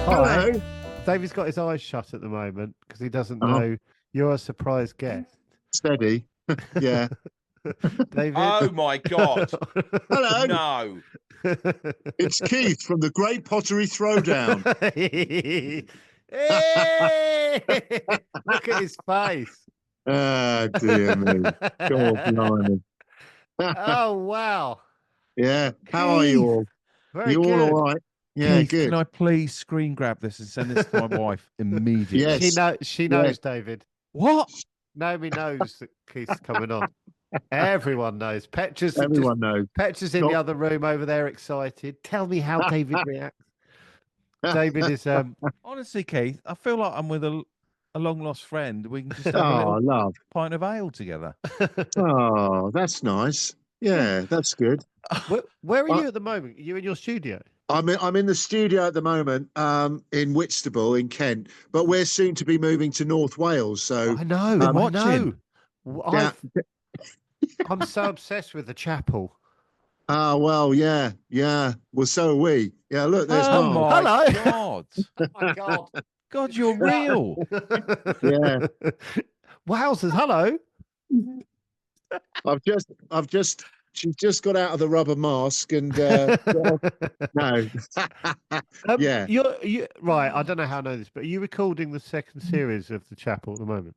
Hi. Hello. David's got his eyes shut at the moment because he doesn't Oh, know you're a surprise guest. steady. Yeah. David. Oh my God. Hello. No. It's Keith from the Great Pottery Throw Down. Hey! Look at his face. Ah, dear me. God, blimey. Oh, wow. Yeah. How are you Keith. all? Very You all good. right? Yeah, Keith, good. can I please screen grab this and send this to my wife immediately? Yes. She Yeah. knows, David. What? Naomi knows that Keith's coming on. Everyone knows. Everyone knows. Petra's in the other room over there, excited. Tell me how David reacts. David is Honestly, Keith, I feel like I'm with a long lost friend. We can just have a Oh, little love. pint of ale together. Oh, that's nice. Yeah, that's good. Where are you at the moment? Are you in your studio? I'm in the studio at the moment, in Whitstable in Kent, but we're soon to be moving to North Wales. So I know. Been I watching. know. yeah. I'm so obsessed with the chapel. Ah, well, yeah. Well, so are we. Yeah, look, there's Oh Mark. my Hello. God. Oh my God. God, you're real. Yeah. Wowzers, hello. She's just got out of the rubber mask and no. Yeah. You right. I don't know how I know this, but are you recording the second series of the chapel at the moment?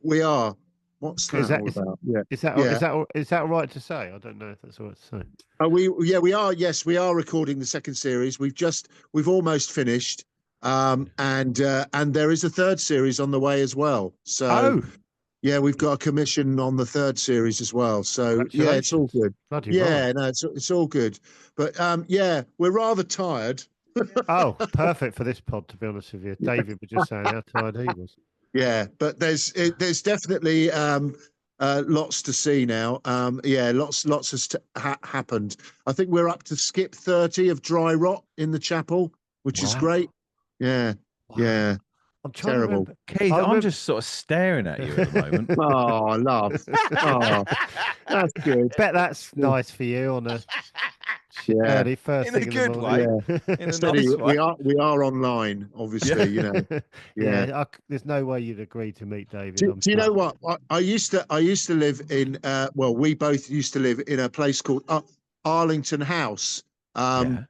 We are. What's that all about? Yeah. Is that Yeah. is that all right to say? I don't know if that's all right to say. We are. Yes, we are recording the second series. We've almost finished. And there is a third series on the way as well. So yeah, we've got a commission on the third series as well. So yeah, it's all good. Bloody Yeah, right. no, it's all good. But yeah, we're rather tired. Oh, perfect for this pod, to be honest with you. David was just saying how tired he was. Yeah, but there's definitely lots to see now. Yeah, lots has happened. I think we're up to skip 30 of dry rot in the chapel, which is great. Yeah, yeah. I'm trying Terrible. to remember. Keith, I'm just sort of staring at you at the moment. Oh, love. Oh, that's good. Bet that's nice for you on a early first In a thing good in the morning. way. In a Steady, nice way. we are online, obviously. You know. Yeah. There's no way you'd agree to meet David. Do you know what? I used to live in. Well, we both used to live in a place called Arlington House, in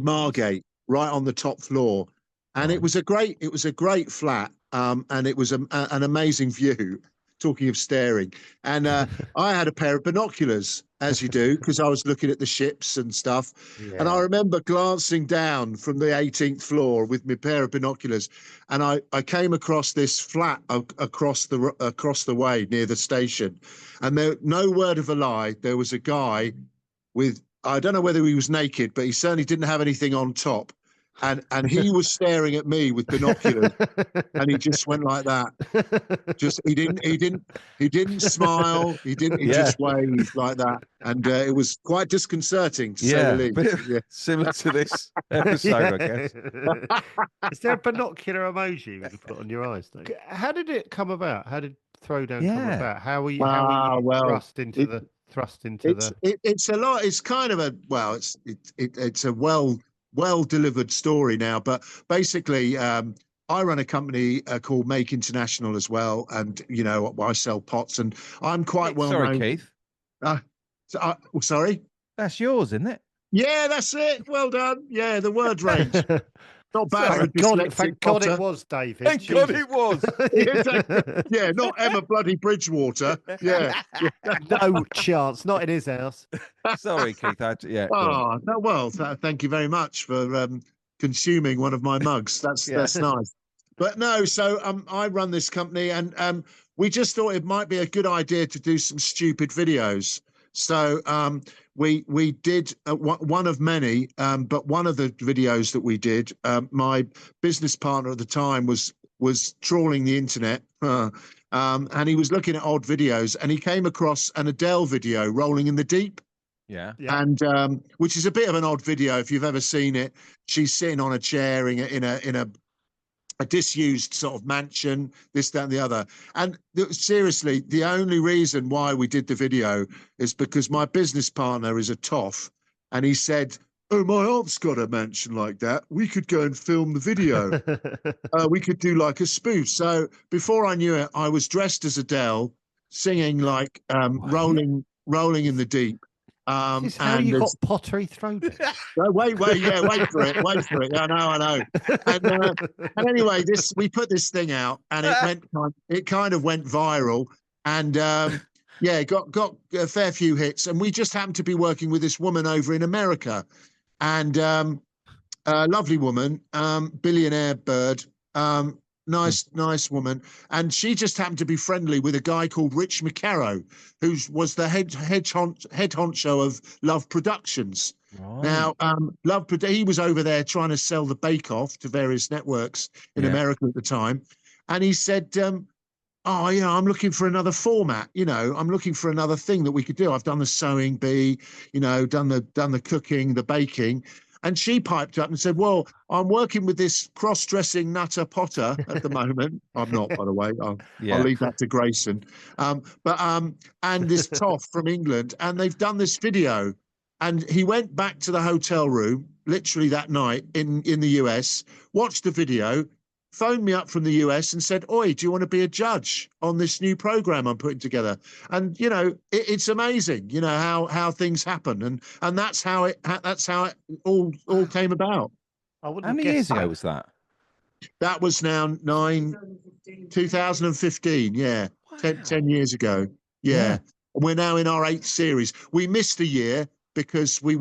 Margate, right on the top floor, and it was a great flat, and it was an amazing view. Talking of staring, and I had a pair of binoculars, as you do, because I was looking at the ships and stuff. And I remember glancing down from the 18th floor with my pair of binoculars, and I came across this flat across the way near the station, and there, no word of a lie, there was a guy with, I don't know whether he was naked, but he certainly didn't have anything on top. And he was staring at me with binoculars, and he just went like that. Just he didn't smile. He just waved like that, and it was quite disconcerting to say the least. Yeah. Similar to this episode, I guess. Is there a binocular emoji we can put on your eyes? Though? How did it come about? How did Throwdown come about? How were you thrust into the? It's a lot. It's kind of a it's a well delivered story now, but basically I run a company called Make International as well, and you know I sell pots, and I'm quite well known. Keith. Sorry, that's yours, isn't it? Yeah, that's it. Well done. Yeah, the word range. Not bad. Thank God it was, David. Thank God it was. Yeah, not Emma bloody Bridgewater. Yeah. No chance. Not in his house. Sorry, Keith. Oh, no, well, thank you very much for consuming one of my mugs. That's nice. But no, so I run this company, and we just thought it might be a good idea to do some stupid videos. So we did one of many, but one of the videos that we did, my business partner at the time was trawling the internet, and he was looking at odd videos, and he came across an Adele video, Rolling in the Deep. Yeah. And which is a bit of an odd video if you've ever seen it. She's sitting on a chair in a disused sort of mansion, this, that, and the other. And seriously, the only reason why we did the video is because my business partner is a toff, and he said, "Oh, my aunt's got a mansion like that. We could go and film the video. We could do like a spoof." So before I knew it, I was dressed as Adele, singing like rolling in the deep. Is this how you got pottery thrown down? Wait for it. I know. And anyway, we put this thing out, and it kind of went viral, and got a fair few hits. And we just happened to be working with this woman over in America, and a lovely woman, billionaire bird, nice woman, and she just happened to be friendly with a guy called Rich McCarrow, who was the head honcho of Love Productions. Right. Now, he was over there trying to sell the Bake Off to various networks in America at the time, and he said, I'm looking for another format. I'm looking for another thing that we could do. I've done the sewing bee, done the cooking, the baking. And she piped up and said, "Well, I'm working with this cross-dressing nutter potter at the moment." I'm not, by the way. I'll leave that to Grayson. And this toff from England, and they've done this video. And he went back to the hotel room literally that night in the US, watched the video, phoned me up from the US and said, "Oi, do you want to be a judge on this new program I'm putting together?" And it's amazing, how things happen, and that's how it all came about. How many years ago was that? That was now 2015. Yeah, wow. 10 years ago. Yeah. We're now in our 8th series. We missed a year because we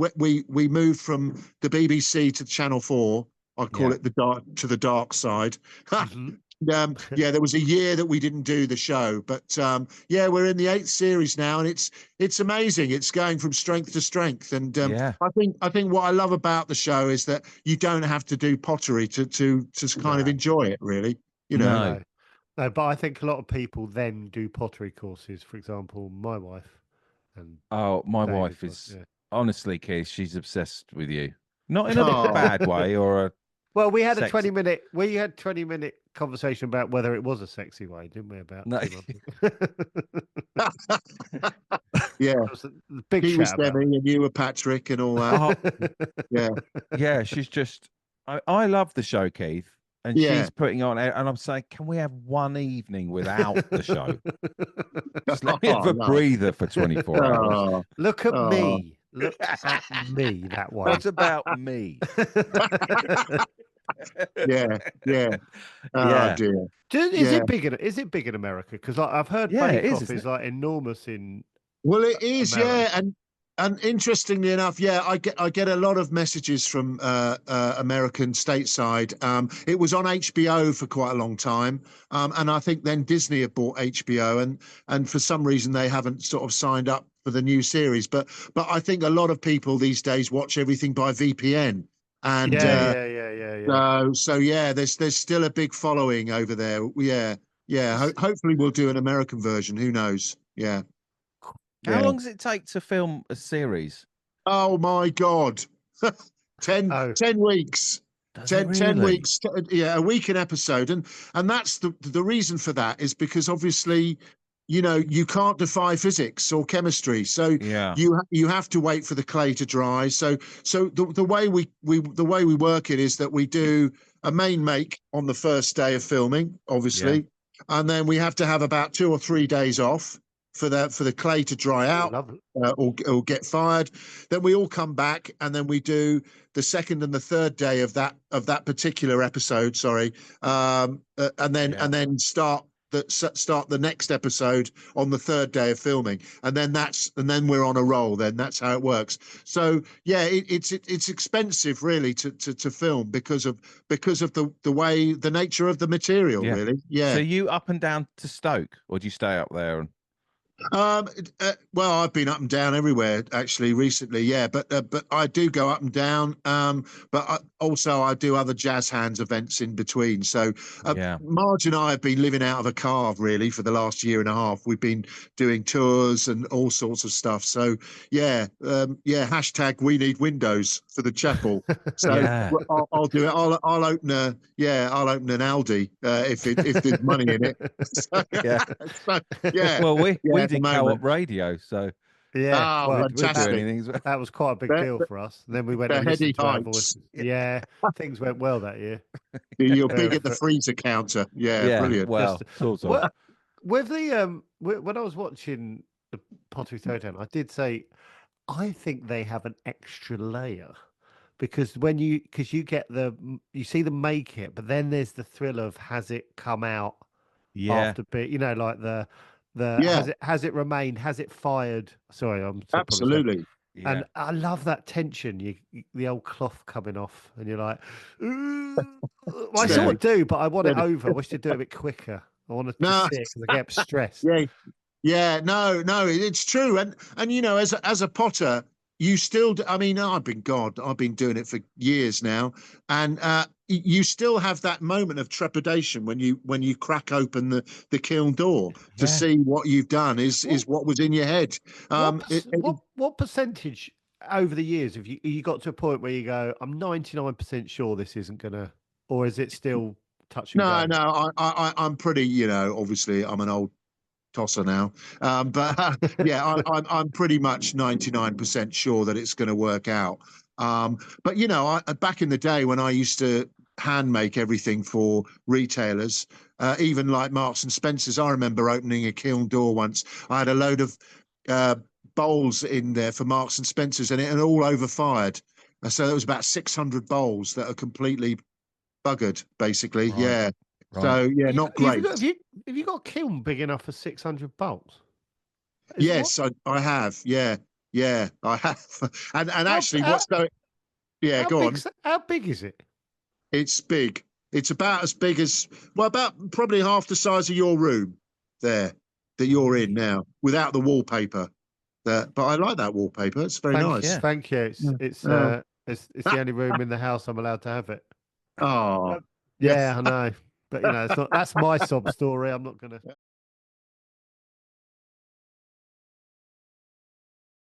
moved from the BBC to Channel 4. I call it the dark side. There was a year that we didn't do the show, but we're in the 8th series now, and it's amazing. It's going from strength to strength, and I think what I love about the show is that you don't have to do pottery to kind of enjoy it, really. No, but I think a lot of people then do pottery courses. For example, my wife. My wife is honestly, Keith, she's obsessed with you. Not in a bad way or a. Well, we had a 20-minute conversation about whether it was a sexy way, didn't we? About yeah, big he was Demi and you were Patrick and all that. Yeah. She's just. I love the show, Keith, and she's putting on. And I'm saying, can we have one evening without the show? Just let me have a breather for 24 hours. Look at me. Look at me that way. What about me? Yeah. Dear. Is it big in America? Because I've heard Bake Off is like enormous in. Well, it is, America. And interestingly enough, I get a lot of messages from American stateside. It was on HBO for quite a long time, and I think then Disney had bought HBO, and for some reason they haven't sort of signed up for the new series. But I think a lot of people these days watch everything by VPN. And So there's still a big following over there. Hopefully we'll do an American version. Who knows? Yeah. How long does it take to film a series? Oh my God. 10 weeks. 10 weeks. A week an episode. And that's the reason for that is because obviously, you can't defy physics or chemistry. So you have to wait for the clay to dry. So the way we work it is that we do a main make on the first day of filming, obviously. And then we have to have about 2 or 3 days off for the clay to dry out or get fired. Then we all come back, and then we do the second and the third day of that particular episode. And then start the next episode on the third day of filming, and then we're on a roll. Then that's how it works. So it's expensive really to film because of the nature of the material. Really. Yeah. So you up and down to Stoke, or do you stay up there? Well, I've been up and down everywhere actually recently, yeah. But I do go up and down. But also I do other jazz hands events in between. So Marge and I have been living out of a car really for the last year and a half. We've been doing tours and all sorts of stuff. So yeah. Hashtag we need windows for the chapel. So I'll do it. I'll open an Aldi if there's money in it. So, Well, we did co-op radio, so we'd do anything. That was quite a big deal for us. And then we went and listened to our voices. Yeah, things went well that year. You're big at the freezer counter. Yeah, brilliant. Well, sort of. With the when I was watching the Pottery Throw Down, I did say I think they have an extra layer. Because you get you see them make it, but then there's the thrill of has it come out after bit, like has it remained, has it fired? Sorry, I'm so absolutely. And I love that tension. The old cloth coming off, and you're like, well, I sort of do, but I want it over. I wish to do it a bit quicker. I want to see it because I get stressed. No, it's true. And as a potter, you still, I've been doing it for years now, and you still have that moment of trepidation when you crack open the kiln door to see what you've done is what was in your head. What percentage over the years have you got to a point where you go, I'm 99% sure this isn't gonna, or is it still touching? No, I'm pretty, obviously I'm an old tosser now, but I'm pretty much 99% sure that it's going to work out. But back in the day when I used to hand make everything for retailers, even like Marks and Spencer's, I remember opening a kiln door once. I had a load of bowls in there for Marks and Spencer's, and it had all overfired. So there was about 600 bowls that are completely buggered, basically. Right. Yeah. Right. So not great. Have you got a kiln big enough for 600 bowls? Yes, I have. Yeah, I have. And actually, what's going? Yeah, go on. How big is it? It's big. It's about as big as about probably half the size of your room there that you're in now, without the wallpaper. But I like that wallpaper. It's very nice. Yeah. Thank you. It's the only room in the house I'm allowed to have it. Oh, yeah, I know. But that's my sob story. I'm not gonna.